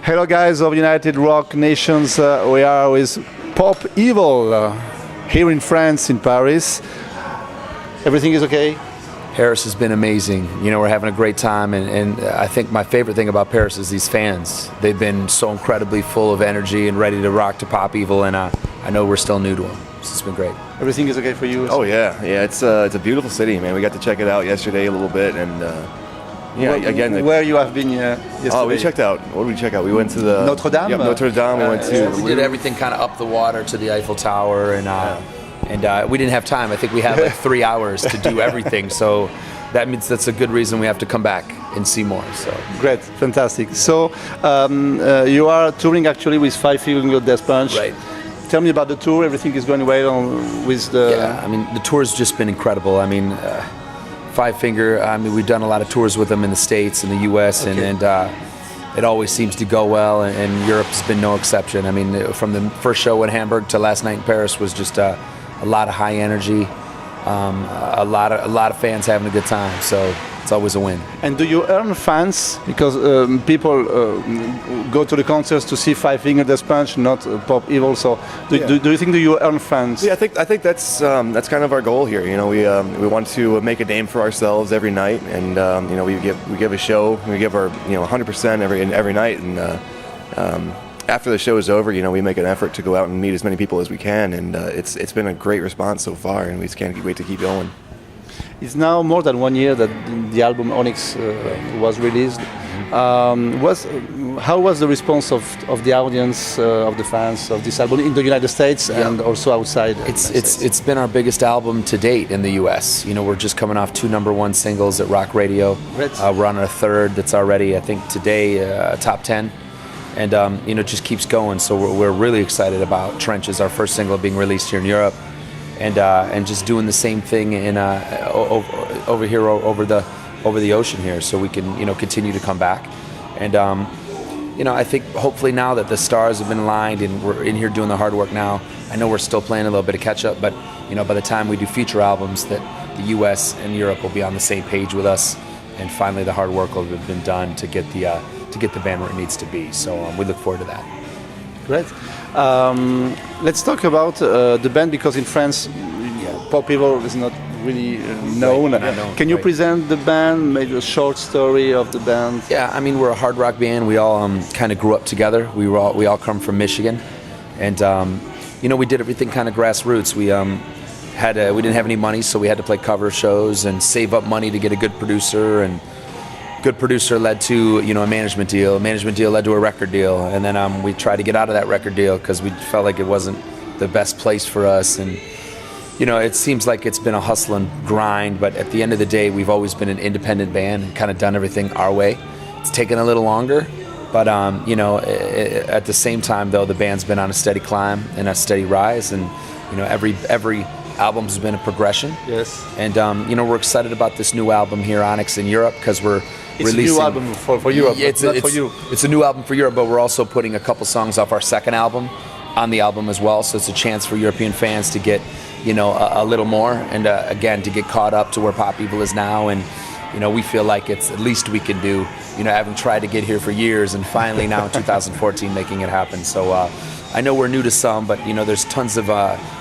Hello guys of United Rock Nations, we are with Pop Evil here in France, in Paris. Everything is okay? Paris has been amazing. You know, we're having a great time, and I think my favorite thing about Paris is these fans. They've been so incredibly full of energy and ready to rock to Pop Evil, and I know we're still new to them. So it's been great. Everything is okay for you? Oh yeah, it's a beautiful city, man. We got to check it out yesterday a little bit, and where you have been yesterday? Oh, we checked out. What did we check out? We went to the Notre Dame. Yep, Notre Dame. We went to. We did everything kind of up the water to the Eiffel Tower, and we didn't have time. I think we had like 3 hours to do everything. So that means that's a good reason we have to come back and see more. So great, fantastic. So you are touring actually with Five Finger Death Punch. Right. Tell me about the tour. Everything is going well with the. Yeah, I mean the tour's just been incredible. I mean. Five Finger, I mean, we've done a lot of tours with them in the States and the U.S., okay. and it always seems to go well, and Europe's been no exception. I mean, from the first show in Hamburg to last night in Paris was just a lot of high energy, a lot of fans having a good time, so it's always a win. And do you earn fans? Because people go to the concerts to see Five Finger Death Punch, not Pop Evil. So do you think you earn fans? Yeah, I think that's kind of our goal here. You know, we want to make a name for ourselves every night, and you know, we give a show, we give our 100% every night, and after the show is over, you know, we make an effort to go out and meet as many people as we can, and it's been a great response so far, and we just can't wait to keep going. It's now more than 1 year that the album Onyx was released. How was the response of the audience, of the fans of this album in the United States and also outside? It's been our biggest album to date in the U.S. You know, we're just coming off 2 #1 singles at Rock Radio. We're on our 3rd that's already, I think, today top 10. And you know, it just keeps going. So we're really excited about Trenches, our first single being released here in Europe. And just doing the same thing in over here over the ocean here, so we can continue to come back, and I think hopefully now that the stars have been aligned and we're in here doing the hard work now. I know we're still playing a little bit of catch up, but by the time we do future albums, that the U.S. and Europe will be on the same page with us, and finally the hard work will have been done to get the band where it needs to be. So we look forward to that. Great. Let's talk about the band, because in France, Pop Evil is not really known. Right. Can you present the band, maybe a short story of the band? Yeah, I mean, we're a hard rock band. We all kind of grew up together. We all come from Michigan, and we did everything kind of grassroots. We didn't have any money, so we had to play cover shows and save up money to get a good producer, and good producer led to a management deal. A management deal led to a record deal, and then we tried to get out of that record deal because we felt like it wasn't the best place for us. And it seems like it's been a hustle and grind, but at the end of the day, we've always been an independent band and kind of done everything our way. It's taken a little longer, but at the same time, though, the band's been on a steady climb and a steady rise, and every album's been a progression. Yes. And we're excited about this new album here, Onyx, in Europe, because we're releasing. It's a new album for Europe, not for you. It's a new album for Europe, but we're also putting a couple songs off our second album on the album as well. So it's a chance for European fans to get, a little more, and again, to get caught up to where Pop Evil is now. And we feel like it's the least we can do. Having tried to get here for years, and finally now in 2014 making it happen. So I know we're new to some, but there's tons of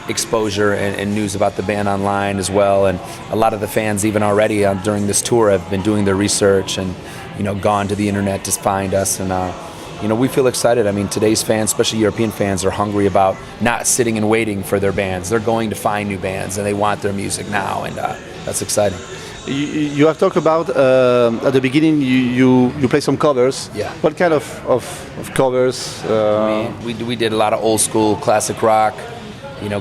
exposure and news about the band online as well, and a lot of the fans even already during this tour have been doing their research and gone to the internet to find us, and we feel excited. I mean, today's fans, especially European fans, are hungry about not sitting and waiting for their bands. They're going to find new bands, and they want their music now, and that's exciting. You have talked about at the beginning you play some covers. Yeah. What kind of covers? We did a lot of old school classic rock,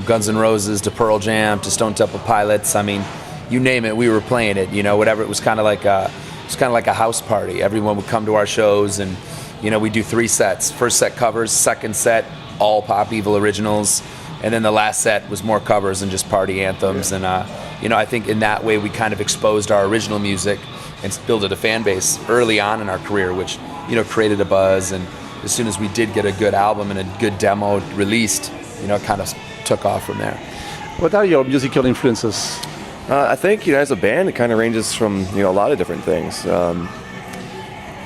Guns N' Roses to Pearl Jam to Stone Temple Pilots. I mean, you name it, we were playing it. Whatever. It was kind of like a house party. Everyone would come to our shows, and we do 3 sets. First set covers, second set all Pop Evil originals, and then the last set was more covers and just party anthems. Yeah. And I think in that way we kind of exposed our original music and built a fan base early on in our career, which created a buzz. And as soon as we did get a good album and a good demo released, it kind of took off from there. What are your musical influences? I think as a band, it kind of ranges from a lot of different things.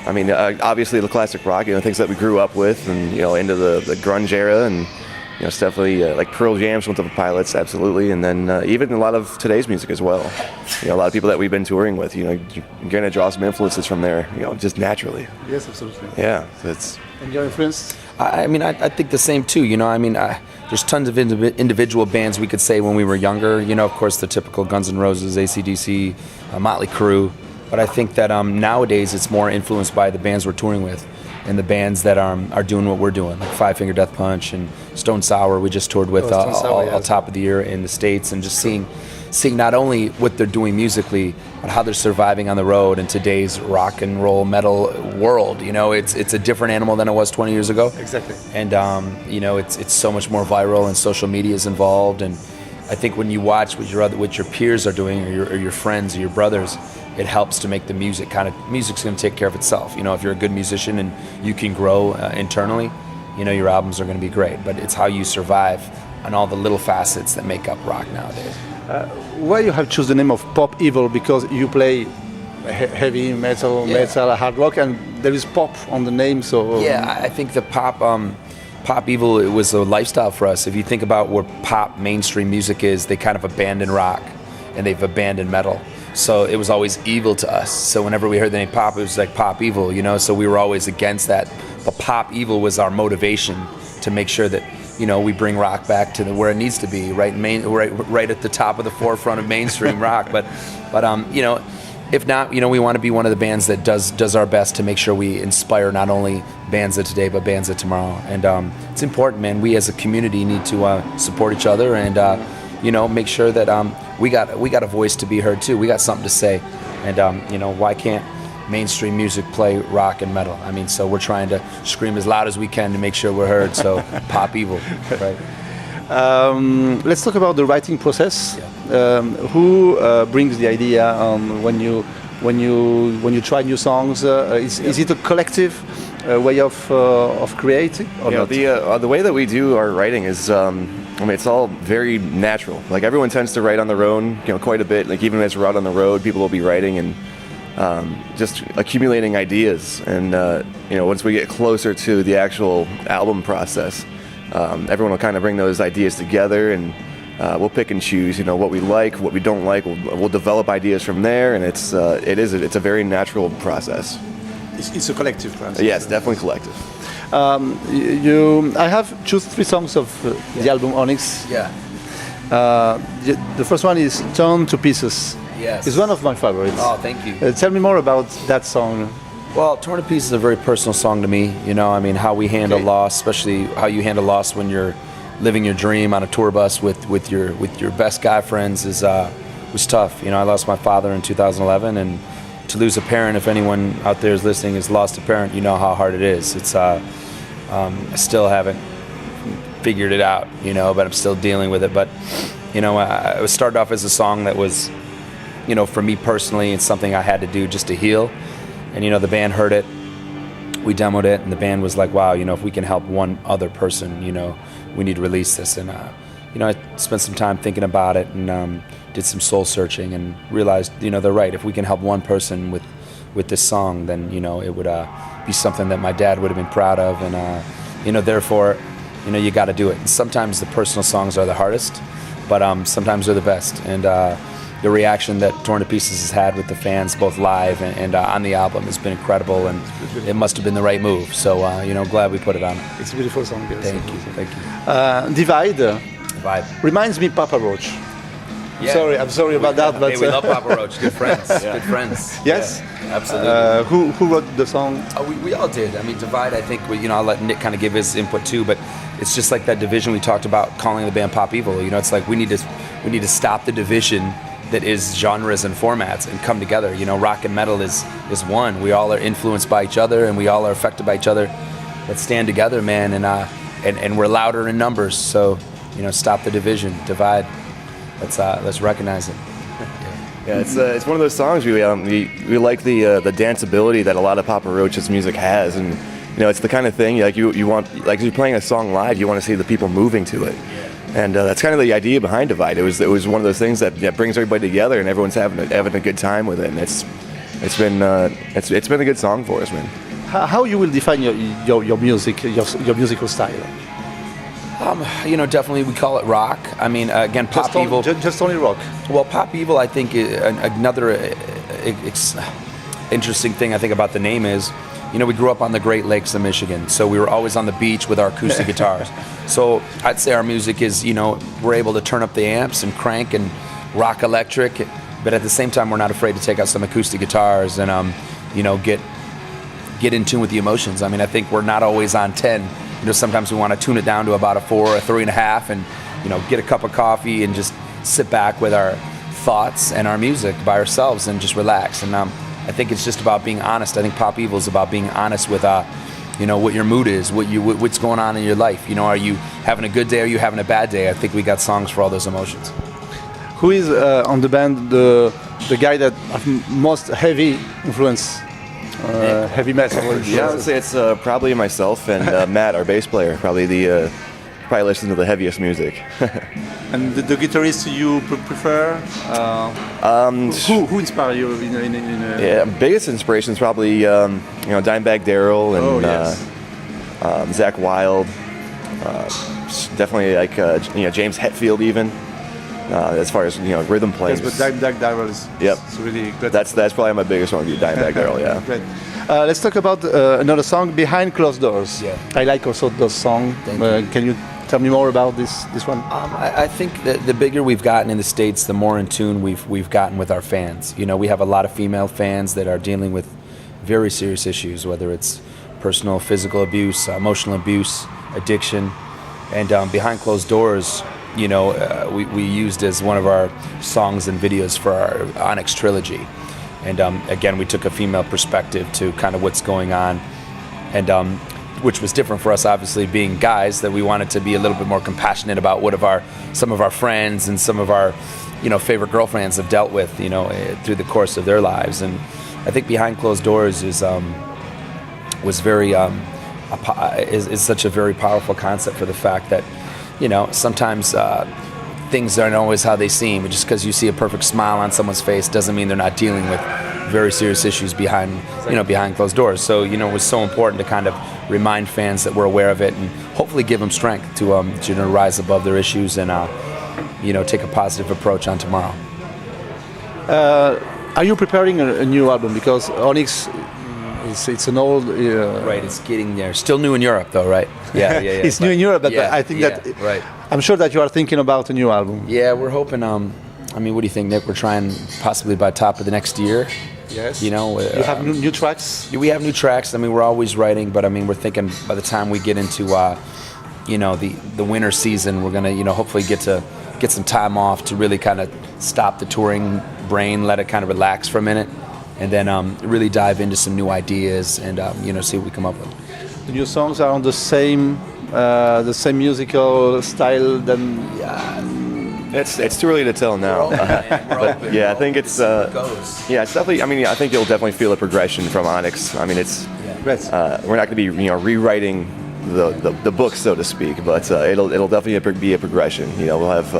I mean, obviously the classic rock, things that we grew up with, and into the grunge era, and it's definitely like Pearl Jam, Stone Temple Pilots, absolutely, and then even a lot of today's music as well. A lot of people that we've been touring with, you're going to draw some influences from there, just naturally. Yes, absolutely. Yeah, it's. And your influence? I mean, I think the same too. There's tons of individual bands we could say when we were younger. Of course, the typical Guns N' Roses, AC/DC, Motley Crue. But I think that nowadays it's more influenced by the bands we're touring with, and the bands that are doing what we're doing, like Five Finger Death Punch and Stone Sour. We just toured with all top of the year in the States, and just seeing not only what they're doing musically, but how they're surviving on the road in today's rock and roll metal world. It's a different animal than it was 20 years ago. Exactly. And it's so much more viral, and social media is involved. And I think when you watch what your peers are doing, or your friends or your brothers, it helps to make the music's going to take care of itself. If you're a good musician and you can grow internally, your albums are going to be great. But it's how you survive on all the little facets that make up rock nowadays. Why you have chosen the name of Pop Evil? Because you play heavy metal, hard rock, and there is pop on the name. So yeah, I think the Pop Evil, it was a lifestyle for us. If you think about where pop mainstream music is, they kind of abandoned rock and they've abandoned metal. So it was always evil to us. So whenever we heard the name Pop, it was like Pop Evil, So we were always against that. But Pop Evil was our motivation to make sure that we bring rock back to where it needs to be, right at the top of the forefront of mainstream rock. But if not, we want to be one of the bands that does our best to make sure we inspire not only bands of today but bands of tomorrow. And it's important, man. We as a community need to support each other and make sure that we got a voice to be heard too. We got something to say, and why can't mainstream music play rock and metal? I mean, so we're trying to scream as loud as we can to make sure we're heard. So Pop Evil, right? Let's talk about the writing process. Yeah. Who brings the idea when you try new songs? Is it a collective way of creating? Or not? The way that we do our writing is, it's all very natural. Like everyone tends to write on their own, quite a bit. Like even as we're out on the road, people will be writing and just accumulating ideas. And once we get closer to the actual album process, everyone will kind of bring those ideas together, and we'll pick and choose, what we like, what we don't like. We'll develop ideas from there, and it's a very natural process. It's a collective process. Yes, definitely collective. I have choose 3 songs of the album Onyx. Yeah. The first one is Torn to Pieces. Yes. It's one of my favorites. Oh, thank you. Tell me more about that song. Well, Torn to Pieces is a very personal song to me. How we handle loss, especially how you handle loss when you're living your dream on a tour bus with your best guy friends was tough. I lost my father in 2011, and to lose a parent, if anyone out there is listening has lost a parent, you know how hard it is. It's I still haven't figured it out, but I'm still dealing with it. But it started off as a song that was, for me personally, it's something I had to do just to heal. And the band heard it, we demoed it, and the band was like, wow, if we can help one other person, we need to release this. And I spent some time thinking about it, and did some soul searching, and realized, they're right. If we can help one person with this song, then it would be something that my dad would have been proud of, and therefore, you got to do it. And sometimes the personal songs are the hardest, but sometimes they're the best. And the reaction that Torn to Pieces has had with the fans, both live and on the album, has been incredible, and it must have been the right move. So, glad we put it on. It's a beautiful song. Yes. Thank you. Divide. Reminds me Papa Roach. Yeah. I'm sorry about that, but we love Papa Roach. Good friends. Good friends. Yes. Yeah, absolutely. Who wrote the song? We all did. I mean, Divide. I think I'll let Nick kind of give his input too, but it's just like that division we talked about, calling the band Pop Evil. It's like we need to stop the division that is genres and formats and come together. Rock and metal is one. We all are influenced by each other, and we all are affected by each other. Let's stand together, man, and we're louder in numbers. So, stop the division, divide. Let's recognize it. Yeah, it's one of those songs we like the danceability that a lot of Papa Roach's music has, and it's the kind of thing you want, like if you're playing a song live, you want to see the people moving to it. And that's kind of the idea behind Divide. It was one of those things that brings everybody together, and everyone's having a good time with it. And it's been a good song for us, man. How you will define your music, your musical style? Definitely we call it rock. I mean, again, Pop Evil. Just only rock. Well, Pop Evil, I think another interesting thing I think about the name is, we grew up on the Great Lakes of Michigan, so we were always on the beach with our acoustic guitars. So I'd say our music is, we're able to turn up the amps and crank and rock electric, but at the same time, we're not afraid to take out some acoustic guitars and, get in tune with the emotions. I mean, I think we're not always on 10. Sometimes we want to tune it down to about a 4 or 3.5 and, get a cup of coffee and just sit back with our thoughts and our music by ourselves and just relax. And I think it's just about being honest. I think Pop Evil is about being honest with, what your mood is, what's going on in your life. Are you having a good day? Are you having a bad day? I think we got songs for all those emotions. Who is on the band the guy that have most heavy influence, heavy metal? Yeah, I would say it's probably myself and Matt, our bass player. Probably listen to the heaviest music. And the guitarist you prefer? Who inspire you? Yeah, biggest inspiration is probably Dimebag Darrell and Zach Wilde. Definitely like James Hetfield even. As far as rhythm playing. Yes, but Dimebag Darrell is really good. That's probably my biggest one. Dimebag Darrell, yeah. Great. Let's talk about another song, Behind Closed Doors. Yeah. I like also those songs. Can you tell me more about this one? I think that the bigger we've gotten in the States, the more in tune we've gotten with our fans. We have a lot of female fans that are dealing with very serious issues, whether it's personal, physical abuse, emotional abuse, addiction, and Behind Closed Doors. We used as one of our songs and videos for our Onyx trilogy. And again, we took a female perspective to kind of what's going on, and which was different for us, obviously, being guys, that we wanted to be a little bit more compassionate about what some of our friends and some of our favorite girlfriends have dealt with through the course of their lives. And I think Behind Closed Doors is such a very powerful concept for the fact that sometimes things aren't always how they seem. Just because you see a perfect smile on someone's face doesn't mean they're not dealing with very serious issues behind closed doors. So it was so important to kind of remind fans that we're aware of it and hopefully give them strength to rise above their issues and take a positive approach on tomorrow. Are you preparing a new album? Because Onyx, it's an old... Right, it's getting there. Still new in Europe, though, right? Yeah. It's new in Europe, but I think that... Right. I'm sure that you are thinking about a new album. Yeah, we're hoping... what do you think, Nick? We're trying possibly by top of the next year. Yes. You have new tracks? We have new tracks. We're always writing, but we're thinking by the time we get into, the winter season, we're going to, hopefully get some time off to really kind of stop the touring brain, let it kind of relax for a minute, and then really dive into some new ideas and see what we come up with. The new songs are on the same musical style than. It's too early to tell now. But yeah, I think it's it's definitely. I think you'll definitely feel a progression from Onyx. We're not going to be rewriting the book, so to speak, but it'll definitely be a progression. We'll have.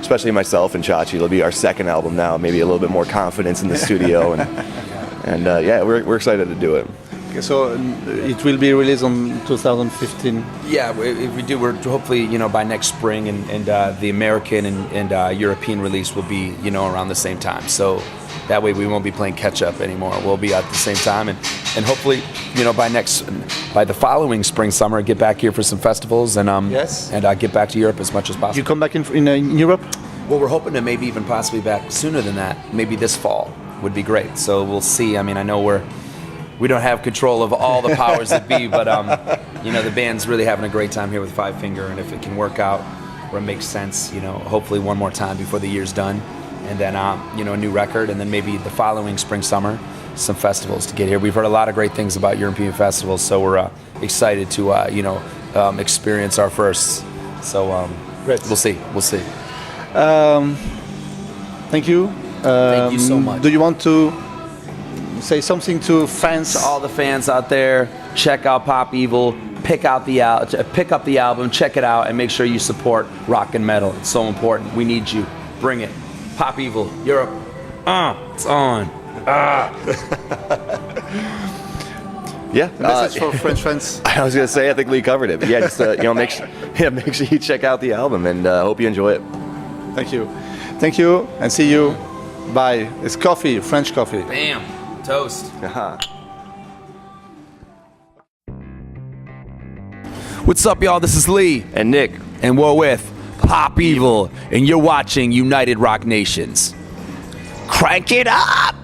Especially myself and Chachi, it'll be our second album now. Maybe a little bit more confidence in the studio, and we're excited to do it. Okay, so it will be released on 2015. Yeah, if we do, we're hopefully by next spring, and the American and European release will be around the same time. So that way we won't be playing catch up anymore. We'll be at the same time, and hopefully by the following spring summer get back here for some festivals and get back to Europe as much as possible. You come back in Europe? Well, we're hoping to maybe even possibly back sooner than that. Maybe this fall would be great. So we'll see. I know we don't have control of all the powers that be, but the band's really having a great time here with Five Finger, and if it can work out where it makes sense, hopefully one more time before the year's done, and then a new record, and then maybe the following spring summer some festivals to get here. We've heard a lot of great things about European festivals, so we're excited to experience our firsts. So we'll see. Thank you. Thank you so much. Do you want to say something to fans? To all the fans out there, check out Pop Evil, pick up the album, check it out, and make sure you support rock and metal. It's so important. We need you. Bring it. Pop Evil, Europe. It's on. Yeah. Message for French fans. I was gonna say, I think Lee covered it. But yeah, just make sure you check out the album, and hope you enjoy it. Thank you. Thank you, and see you. Bye. It's coffee, French coffee. Bam. Toast. What's up, y'all? This is Lee. And Nick. And we're with Pop Evil, and you're watching United Rock Nations. Crank it up!